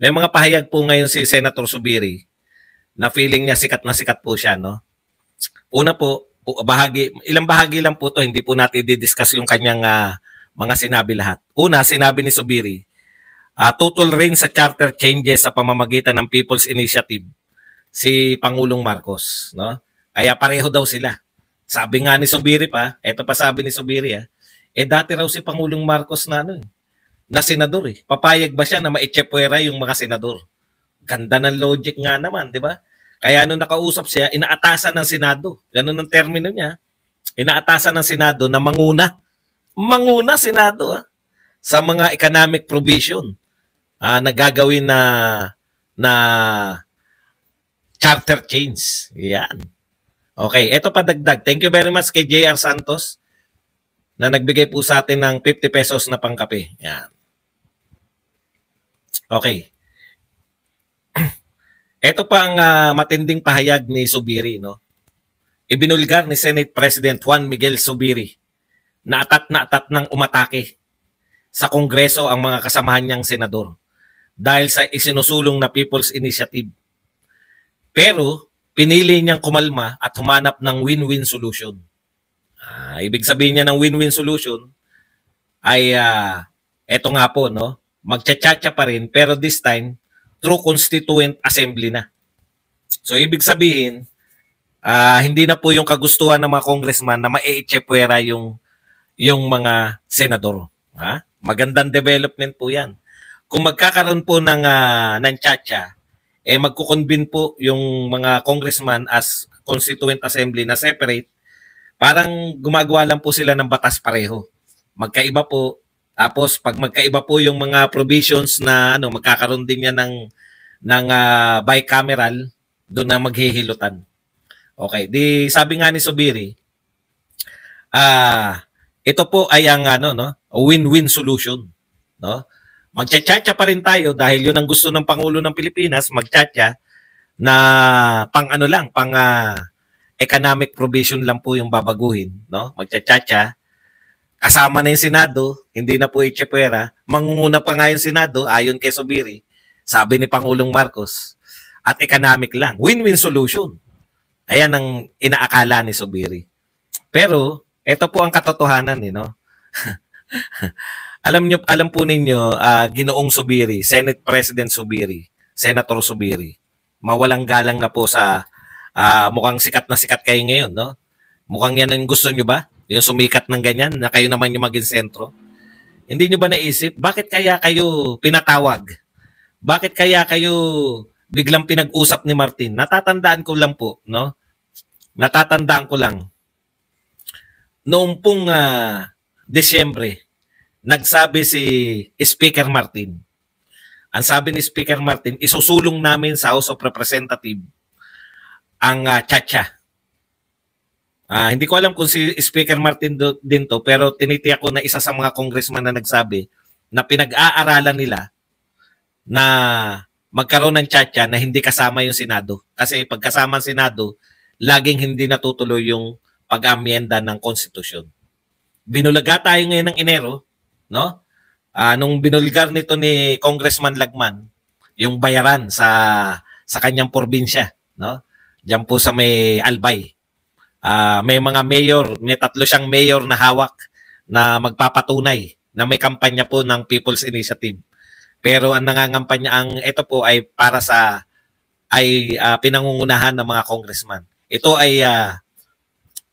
May mga pahayag po ngayon si Senator Zubiri na feeling niya sikat na sikat po siya, no? Una po, ilang bahagi lang po to, hindi po natin di-discuss yung kanyang mga sinabi lahat. Una, sinabi ni Zubiri, tutol rin sa charter changes sa pamamagitan ng People's Initiative si Pangulong Marcos, no? Kaya pareho daw sila. Sabi nga ni Zubiri pa, eto pa sabi ni Zubiri, dati raw si Pangulong Marcos na senador eh. Papayag ba siya na maitsepwera yung mga senador? Ganda ng logic nga naman, di ba? Kaya nung nakausap siya, inaatasan ng Senado. Ganun ang termino niya. Inaatasan ng Senado na manguna. Manguna Senado sa mga economic provision na gagawin na charter change. Yan. Okay, eto pa dagdag. Thank you very much kay JR Santos na nagbigay po sa atin ng 50 pesos na pangkape. Yan. Okay. Ito pa ang matinding pahayag ni Zubiri, no? Ibinulgar ni Senate President Juan Miguel Zubiri na atat ng umatake sa Kongreso ang mga kasamahan niyang senador dahil sa isinusulong na People's Initiative. Pero pinili niyang kumalma at humanap ng win-win solution. Ibig sabihin niya ng win-win solution ay eto nga po, no? Magtsatsa pa rin pero this time through Constituent Assembly na. So ibig sabihin, hindi na po yung kagustuhan ng mga congressman na ma-echepwera yung mga senador. Magandang development po yan. Kung magkakaroon po ng tsatsa, magkukonvene po yung mga congressman as Constituent Assembly na separate, parang gumagawa lang po sila ng batas pareho. Magkaiba po. Tapos pag magkaiba po yung mga provisions na magkakaroon din yan ng bicameral, doon na maghihilutan. Okay, di sabi nga ni Zubiri, ito po ay ang win-win solution, no? Magtsatsa pa rin tayo dahil yun ang gusto ng Pangulo ng Pilipinas, magtsatsa na pang economic provision lang po yung babaguhin, no? Magtsatsa. Kasama na yung Senado, hindi na po itsepwera. Mangunguna pa nga yung Senado, ayon kay Zubiri, sabi ni Pangulong Marcos, at economic lang. Win-win solution. Ayan ang inaakala ni Zubiri. Pero, ito po ang katotohanan, no? Alam po ninyo, Ginoong Zubiri, Senate President Zubiri, Senator Zubiri, mawalang galang na po sa mukhang sikat na sikat kayo ngayon, no? Mukhang yan ang gusto nyo ba? Yung sumikat ng ganyan, na kayo naman yung maging sentro. Hindi nyo ba naisip, bakit kaya kayo pinatawag? Bakit kaya kayo biglang pinag-usap ni Martin? Natatandaan ko lang po, no? Natatandaan ko lang. Noong pong Desyembre, nagsabi si Speaker Martin. Ang sabi ni Speaker Martin, isusulong namin sa House of Representatives ang tsatsa. Hindi ko alam kung si Speaker Martin din to, pero tinitiyak ko na isa sa mga congressman na nagsabi na pinag-aaralan nila na magkaroon ng tsatsa na hindi kasama yung Senado. Kasi pagkasama ang Senado, laging hindi natutuloy yung pag-amyenda ng konstitusyon. Binulaga tayo ngayon ng Enero, no? Nung binulgar nito ni Congressman Lagman, yung bayaran sa kanyang probinsya, no? Diyan po sa may Albay. May mga mayor, may 3 siyang mayor na hawak na magpapatunay na may kampanya po ng People's Initiative. Pero ang nangangampanya, ito po ay para sa pinangungunahan ng mga congressman. Ito ay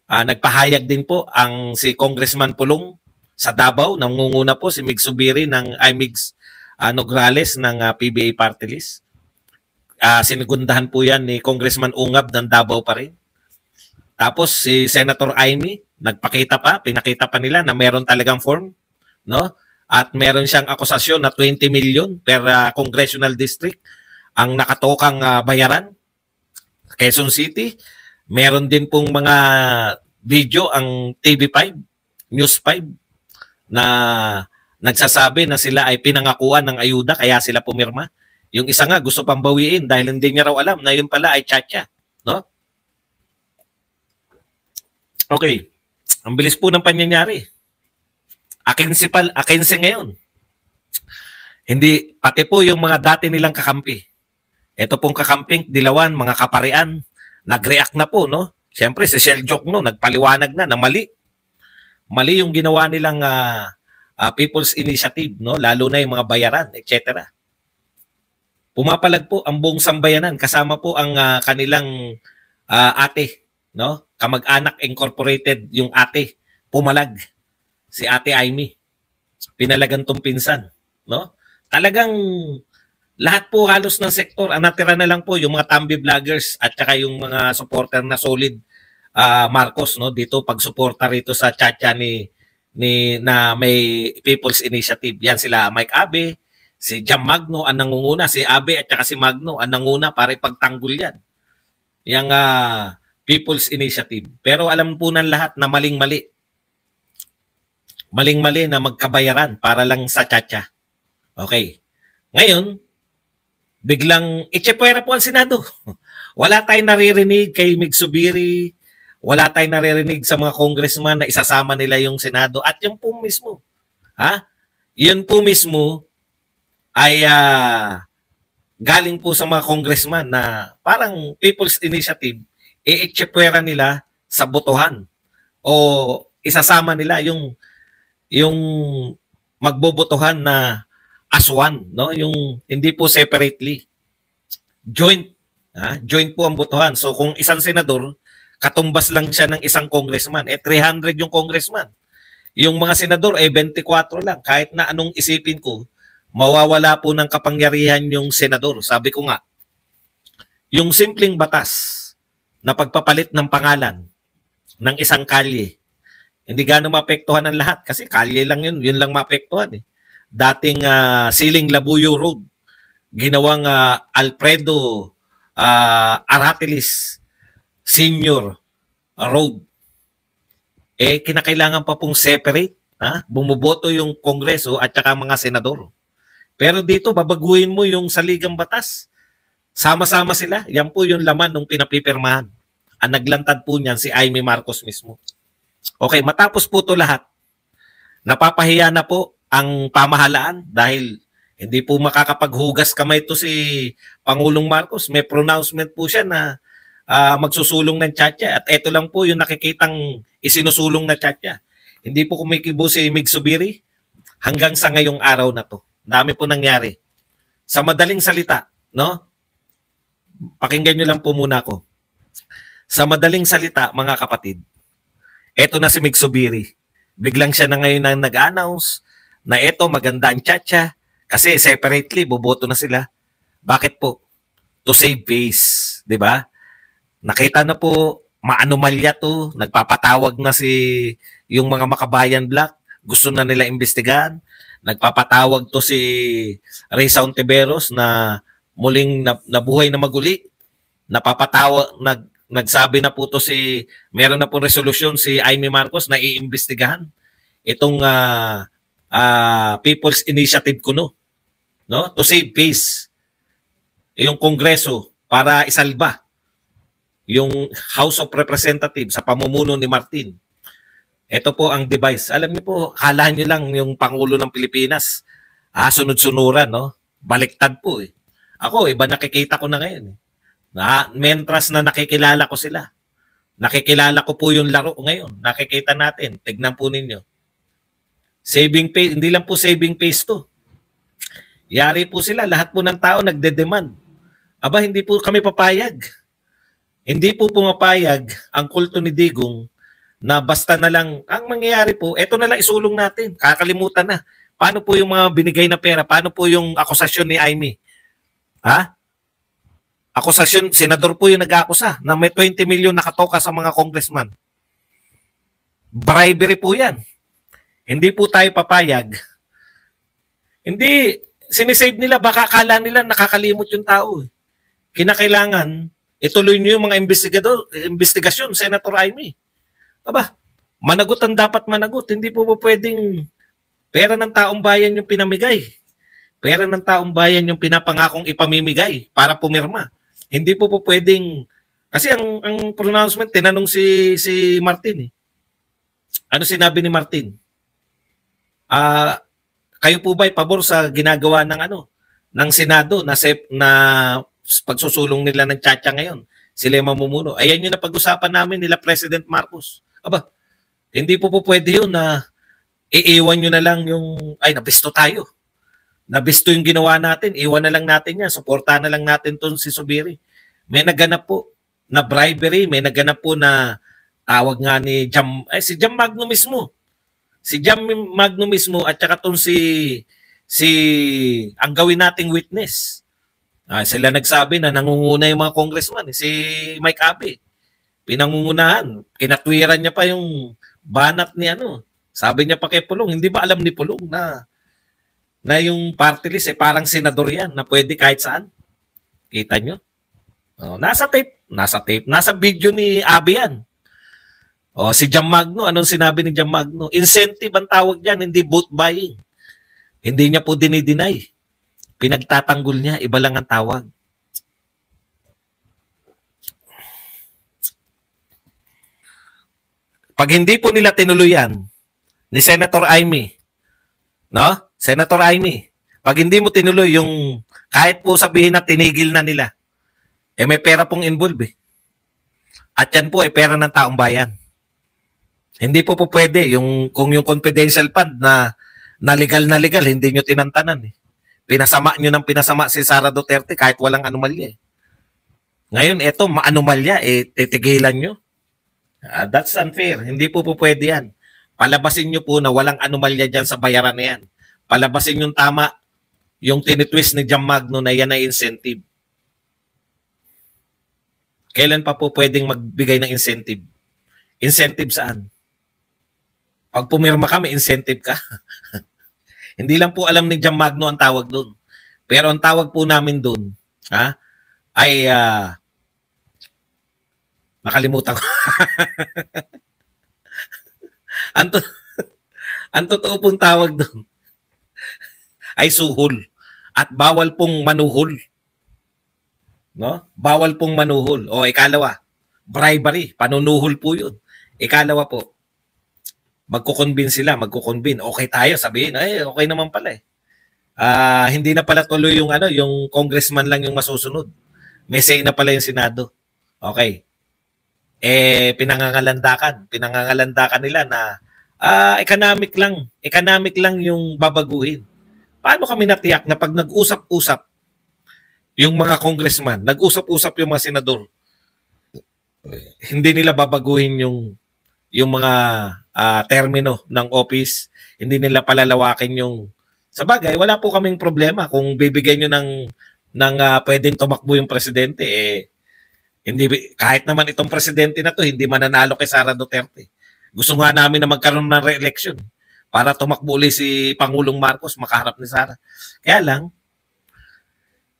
nagpahayag din po ang si Congressman Pulong sa Davao, nangunguna po si Mig Zubiri Migs Nograles ng PBA Party List. Sinigundahan po yan ni Congressman Ungab ng Davao pa rin. Tapos si Senator Amy, pinakita pa nila na meron talagang form, no? At meron siyang akusasyon na 20 million per congressional district ang nakatokang bayaran. Quezon City, meron din pong mga video ang TV5, News 5 na nagsasabi na sila ay pinangakuan ng ayuda kaya sila pumirma. Yung isa nga gusto pang bawiin dahil hindi niya raw alam na yun pala ay tsatsa, no? Okay. Ang bilis po ng pangyayari. Akinsi ngayon. Hindi, pati po yung mga dati nilang kakampi. Ito pong kakamping, Dilawan, mga kaparian, nag-react na po, no? Siyempre, si Shell Joke, no, nagpaliwanag na mali. Mali yung ginawa nilang People's Initiative, no? Lalo na yung mga bayaran, etc. Pumapalag po ang buong sambayanan, kasama po ang kanilang ate, no? Kamag-anak Incorporated, yung ate, pumalag. Si Ate Amy. Pinalagan tong pinsan, no? Talagang lahat po halos ng sektor, ang natira na lang po yung mga tambi vloggers at saka yung mga supporter na solid Marcos, no, dito pagsuporta rito sa tchatcha ni na may People's Initiative. Yan sila Mike Abe, si Jam Magno ang nangunguna, si Abe at saka si Magno ang nanguna para ipagtanggol yan. Yang People's Initiative. Pero alam po ng lahat na maling-mali. Maling-mali na magkabayaran para lang sa tchatcha. Okay. Ngayon, biglang itsepwera po ang Senado. Wala tayong naririnig kay Mig Zubiri, wala tayong naririnig sa mga congressman na isasama nila yung Senado at yung po mismo. Yun po mismo ay galing po sa mga congressman na parang People's Initiative, itsepwera nila sa botohan o isasama nila yung magbobotohan na as one, no? Yung hindi po separately. Joint. Joint po ang botohan. So kung isang senador, katumbas lang siya ng isang congressman. 300 yung congressman. Yung mga senador, 24 lang. Kahit na anong isipin ko, mawawala po ng kapangyarihan yung senador. Sabi ko nga, yung simpleng batas na pagpapalit ng pangalan ng isang kalye, hindi gano'ng maapektuhan ng lahat. Kasi kalye lang yun lang maapektuhan eh. Dating Siling Labuyo Road, ginawang Alfredo Aratilis Senior Road. Kinakailangan pa pong separate, bumuboto yung Kongreso at saka mga senador. Pero dito, babaguhin mo yung saligang batas. Sama-sama sila. Yan po yung laman ng pinapipirmahan. Ang naglantad po niyan si Amy Marcos mismo. Okay, matapos po ito lahat, napapahiya na po ang pamahalaan dahil hindi po makakapaghugas kamay ito si Pangulong Marcos. May pronouncement po siya na magsusulong ng tchatcha at ito lang po yung nakikitang isinusulong na tchatcha. Hindi po kumikibo si Mig Zubiri hanggang sa ngayong araw na to. Dami po nangyari. Sa madaling salita, no? Pakinggan nyo lang po muna ako. Sa madaling salita, mga kapatid, eto na si Mig Zubiri. Biglang siya na ngayon na nag-announce na eto maganda ang tchatcha kasi separately boboto na sila. Bakit po? To save face, 'di ba? Nakita na po maanomalya to, nagpapatawag na yung mga Makabayan Black, gusto na nila imbestigahan. Nagpapatawag to si Risa Ontiveros na muling nabuhay na maguli. Napapatawag nagsabi na po to meron na po resolusyon si Amy Marcos na iimbestigahan itong People's Initiative kuno, no? To save peace. Yung Kongreso para isalba yung House of Representatives sa pamumuno ni Martin. Ito po ang device. Alam niyo po, akala niyo lang yung Pangulo ng Pilipinas, sunod-sunuran, no? Baliktad po eh. Ako, iba nakikita ko na ngayon eh. Mentras na nakikilala ko sila. Nakikilala ko po yung laro ngayon. Nakikita natin. Tignan po ninyo. Saving pay, hindi lang po saving pays to. Yari po sila, lahat po ng tao nagde-demand. Aba, hindi po kami papayag. Hindi po pumapayag ang kulto ni Digong na basta na lang, ang mangyayari po, eto na lang isulong natin. Kakalimutan na. Paano po yung mga binigay na pera? Paano po yung akusasyon ni Amy? Akusasyon, senador po yung nag-akusa na may 20 million nakatoka sa mga congressman. Bribery po yan. Hindi po tayo papayag. Hindi, sinisave nila, baka akala nila nakakalimot yung tao. Kinakailangan, ituloy niyo yung mga investigasyon, Senator Amy. Aba, managot ang dapat managot. Hindi po pwedeng pera ng taong bayan yung pinamigay. Pera ng taong bayan yung pinapangakong ipamimigay para pumirma. Hindi po pwedeng, kasi ang pronouncement, tinanong si Martin eh. Ano sinabi ni Martin? Kayo po ba pabor sa ginagawa ng ng Senado na pagsusulong nila ng Tchatcha ngayon? Sila yung mamumuno. Ayan yung napag-usapan namin nila President Marcos. Aba, hindi po pwede yun na iiwan nyo na lang yung, ay, nabisto tayo. Nabisto yung ginawa natin. Iwan na lang natin yan. Suportahan na lang natin to si Zubiri. May naganap po na bribery. May naganap po na tawag nga ni si Jam Magno mismo. Si Jam Magno mismo at saka tong si ang gawin nating witness. Sila nagsabi na nangunguna yung mga congressman. Si Mike Abe. Pinangungunahan. Kinatwiran niya pa yung banat ni Sabi niya pa kay Pulong, hindi ba alam ni Pulong na yung party list parang senador yan na pwede kahit saan? Kita nyo? Nasa tape. Nasa video ni Abe yan. Si Jam Magno, anong sinabi ni Jam Magno? Incentive ang tawag dyan, hindi vote buying. Hindi niya po dinideny. Pinagtatanggol niya, iba lang ang tawag. Pag hindi po nila tinuluyan ni Senator Amy, no? Senator Amy, pag hindi mo tinuloy yung kahit po sabihin na tinigil na nila, may pera pong involved At yan po ay pera ng taong bayan. Hindi po pwede kung yung confidential fund na legal, hindi nyo tinantanan Pinasama nyo ng pinasama si Sara Duterte kahit walang anomalya Ngayon, eto, ma-anomalya, titigilan nyo. That's unfair. Hindi po pwede yan. Palabasin nyo po na walang anomalya dyan sa bayaran na yan. Palabasin yung tama, yung tinitwist ni Jam Magno na yan ay incentive. Kailan pa po pwedeng magbigay ng incentive? Incentive saan? Pag pumirma ka, may incentive ka. Hindi lang po alam ni Jam Magno ang tawag doon. Pero ang tawag po namin doon, ay nakalimutan ko. ang totoo pong tawag doon ay suhol. At bawal pong manuhol. No? Bawal pong manuhol. O ikalawa, bribery, panunuhol po yun. Ikalawa po, magkukonvince sila, okay tayo, sabihin, okay naman pala hindi na pala tuloy yung yung congressman lang yung masusunod. May say na pala yung Senado. Okay. Pinangangalandakan nila na economic lang yung babaguhin. Paano kami natiyak na pag nag-usap-usap yung mga congressman, nag-usap-usap yung mga senador, hindi nila babaguhin yung mga termino ng office, hindi nila palalawakin yung sa bagay, wala po kaming problema kung bibigyan nyo ng pwedeng tumakbo yung presidente hindi kahit naman itong presidente na to hindi mananalo kay Sara Duterte. Gusto nga namin na magkaroon ng re-election para tumakbo ulit si Pangulong Marcos makaharap ni Sara. Kaya lang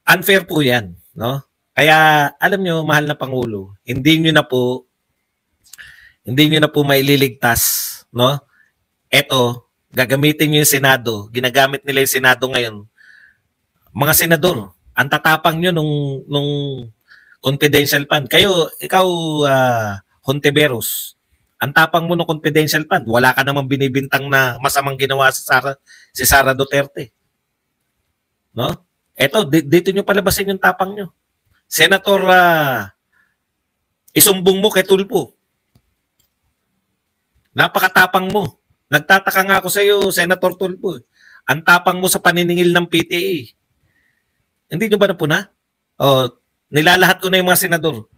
unfair po 'yan, no? Kaya alam nyo, mahal na Pangulo, hindi nyo na po maililigtas, no? Eto, gagamitin nyo yung Senado. Ginagamit nila yung Senado ngayon. Mga senador, ang tatapang nyo nung confidential fund. Ikaw, Hontiveros, ang tapang mo ng confidential fund. Wala ka namang binibintang na masamang ginawa si Sara Duterte. No? Eto, dito nyo palabasin yung tapang nyo. Senator, isumbong mo kay Tulfo. Napakatapang mo. Nagtataka nga ako sa iyo, Senator Tulfo. Ang tapang mo sa paniningil ng PTA. Hindi nyo ba napuna? Nilalahat ko na yung mga senador.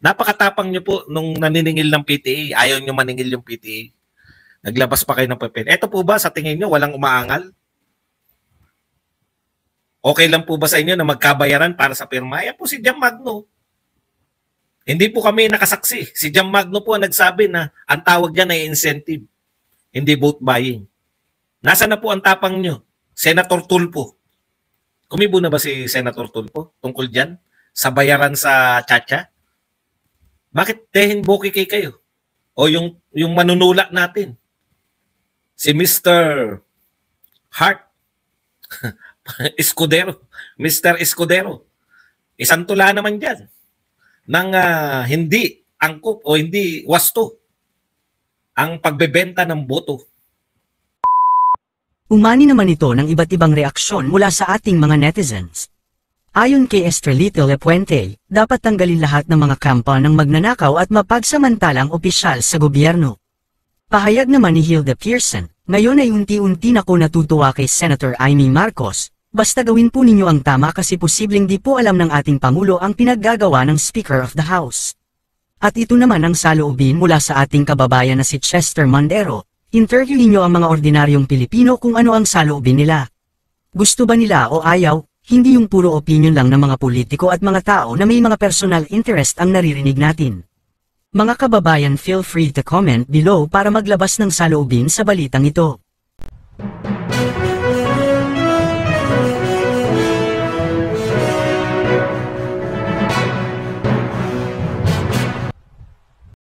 Napakatapang nyo po nung naniningil ng PTA. Ayaw nyo maningil yung PTA. Naglabas pa kayo ng papel. Ito po ba sa tingin nyo walang umaangal? Okay lang po ba sa inyo na magkabayaran para sa pirma? Yan po si Jam Magno. Hindi po kami nakasaksi. Si Jam Magno po ang nagsabi na ang tawag dyan ay incentive. Hindi vote buying. Nasaan na po ang tapang nyo? Senator Tulfo. Kumibo na ba si Senator Tulfo tungkol dyan? Sa bayaran sa Tchatcha? Bakit tehin bokeh kayo? O yung manunulak natin? Si Mr. Hart Escudero. Mr. Escudero. Isang tula naman dyan ng hindi angkop o hindi wasto ang pagbebenta ng boto. Umani naman ito ng iba't ibang reaksyon mula sa ating mga netizens. Ayon kay Estrelito Lepuente, dapat tanggalin lahat ng mga kampo ng magnanakaw at mapagsamantalang opisyal sa gobyerno. Pahayag naman ni Hilda Pearson, ngayon ay unti-unti na ko natutuwa kay Senator Amy Marcos, basta gawin po ninyo ang tama kasi posibleng di po alam ng ating Pangulo ang pinaggagawa ng Speaker of the House. At ito naman ang saloobin mula sa ating kababayan na si Chester Mondero, interviewin niyo ang mga ordinaryong Pilipino kung ano ang saloobin nila. Gusto ba nila o ayaw, hindi yung puro opinion lang ng mga politiko at mga tao na may mga personal interest ang naririnig natin. Mga kababayan, feel free to comment below para maglabas ng saloobin sa balitang ito.